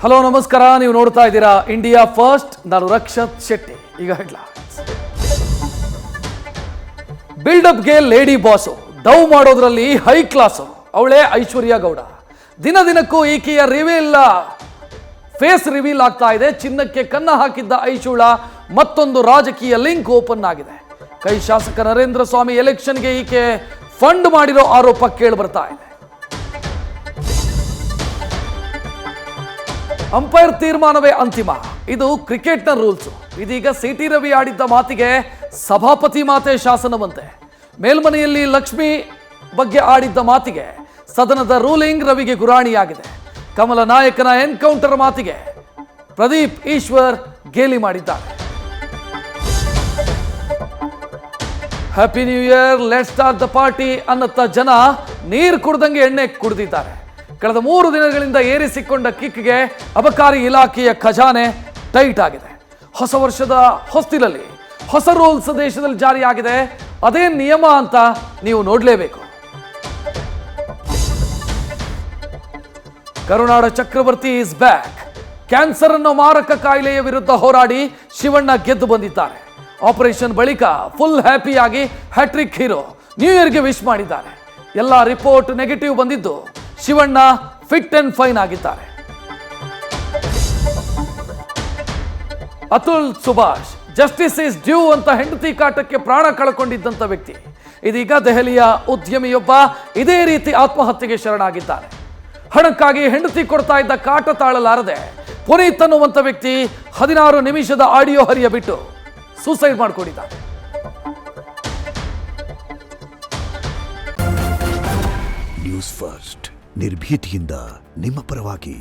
Hello ನಮಸ್ಕಾರ, ನೀವು ನೋಡ್ತಾ ಇದ್ದೀರಾ ಇಂಡಿಯಾ ಫಸ್ಟ್. ನಾನು ರಕ್ಷತ್ ಶೆಟ್ಟಿ. ಈಗ ಹೆಡ್ಲೈನ್ಸ್. ಬಿಲ್ಡಪ್ಗೆ ಲೇಡಿ ಬಾಸು, ಡವ್ ಮಾಡೋದ್ರಲ್ಲಿ ಹೈ ಕ್ಲಾಸು, ಅವಳೇ ಐಶ್ವರ್ಯ ಗೌಡ. ದಿನ ದಿನಕ್ಕೂ ಈಕೆಯ ಫೇಸ್ ರಿವೀಲ್ ಆಗ್ತಾ ಇದೆ. ಚಿನ್ನಕ್ಕೆ ಕನ್ನ ಹಾಕಿದ್ದ ಐಶೂಳ ಮತ್ತೊಂದು ರಾಜಕೀಯ ಲಿಂಕ್ ಓಪನ್ ಆಗಿದೆ. ಕೈ ಶಾಸಕ ನರೇಂದ್ರ ಸ್ವಾಮಿ ಎಲೆಕ್ಷನ್ಗೆ ಈಕೆ ಫಂಡ್ ಮಾಡಿರೋ ಆರೋಪ ಕೇಳಿ ಬರ್ತಾ ಇದೆ. ಅಂಪೈರ್ ತೀರ್ಮಾನವೇ ಅಂತಿಮ, ಇದು ಕ್ರಿಕೆಟ್ನ ರೂಲ್ಸ್. ಇದೀಗ ಸಿಟಿ ರವಿ ಆಡಿದ್ದ ಮಾತಿಗೆ ಸಭಾಪತಿ ಮಾತೆ ಶಾಸನವಂತೆ. ಮೇಲ್ಮನೆಯಲ್ಲಿ ಲಕ್ಷ್ಮಿ ಬಗ್ಗೆ ಆಡಿದ್ದ ಮಾತಿಗೆ ಸದನದ ರೂಲಿಂಗ್ ರವಿಗೆ ಗುರಾಣಿಯಾಗಿದೆ. ಕಮಲ ನಾಯಕನ ಎನ್ಕೌಂಟರ್ ಮಾತಿಗೆ ಪ್ರದೀಪ್ ಈಶ್ವರ್ ಗೇಲಿ ಮಾಡಿದ್ದಾರೆ. Happy new year, let's start the party ಅನ್ನತ್ತ ಜನ ನೀರು ಕುಡ್ದಂಗೆ ಎಣ್ಣೆ ಕುಡಿದಿದ್ದಾರೆ. ಕಳೆದ 3 ದಿನಗಳಿಂದ ಏರಿಸಿಕೊಂಡ ಕಿಕ್ಗೆ ಅಬಕಾರಿ ಇಲಾಖೆಯ ಖಜಾನೆ ಟೈಟ್ ಆಗಿದೆ. ಹೊಸ ವರ್ಷದ ಹೊಸ್ತಿಲಲ್ಲಿ ಹೊಸ ರೂಲ್ಸ್ ದೇಶದಲ್ಲಿ ಜಾರಿಯಾಗಿದೆ. ಅದೇ ನಿಯಮ ಅಂತ ನೀವು ನೋಡಲೇಬೇಕು. ಕರುನಾಡ ಚಕ್ರವರ್ತಿ ಇಸ್ ಬ್ಯಾಕ್. ಕ್ಯಾನ್ಸರ್ ಅನ್ನೋ ಮಾರಕ ಕಾಯಿಲೆಯ ವಿರುದ್ಧ ಹೋರಾಡಿ ಶಿವಣ್ಣ ಗೆದ್ದು ಬಂದಿದ್ದಾರೆ. ಆಪರೇಷನ್ ಬಳಿಕ ಫುಲ್ ಹ್ಯಾಪಿಯಾಗಿ ಹ್ಯಾಟ್ರಿಕ್ ಹೀರೋ ನ್ಯೂ ಇಯರ್ಗೆ ವಿಶ್ ಮಾಡಿದ್ದಾರೆ. ಎಲ್ಲ ರಿಪೋರ್ಟ್ ನೆಗೆಟಿವ್ ಬಂದಿದ್ದು ಶಿವಣ್ಣ ಫಿಟ್ ಅಂಡ್ ಫೈನ್ ಆಗಿದ್ದಾರೆ. Atul Subhash justice is due ಅಂತ ಹೆಂಡತಿ ಕಾಟಕ್ಕೆ ಪ್ರಾಣ ಕಳ್ಕೊಂಡಿದ್ದಂಥ ವ್ಯಕ್ತಿ ಇದೀಗ ದೆಹಲಿಯ ಉದ್ಯಮಿಯೊಬ್ಬ ಇದೇ ರೀತಿ ಆತ್ಮಹತ್ಯೆಗೆ ಶರಣಾಗಿದ್ದಾನೆ. ಹಣಕ್ಕಾಗಿ ಹೆಂಡತಿ ಕೊಡ್ತಾ ಇದ್ದ ಕಾಟ ತಾಳಲಾರದೆ ಪುನೀತ್ ಅನ್ನುವಂಥ ವ್ಯಕ್ತಿ 16 ನಿಮಿಷದ ಆಡಿಯೋ ಹರಿಯ ಬಿಟ್ಟು ಸೂಸೈಡ್ ಮಾಡಿಕೊಂಡಿದ್ದಾನೆ. ನ್ಯೂಸ್ ಫಸ್ಟ್, ನಿರ್ಭೀತಿಯಿಂದ ನಿಮ್ಮ ಪರವಾಗಿ.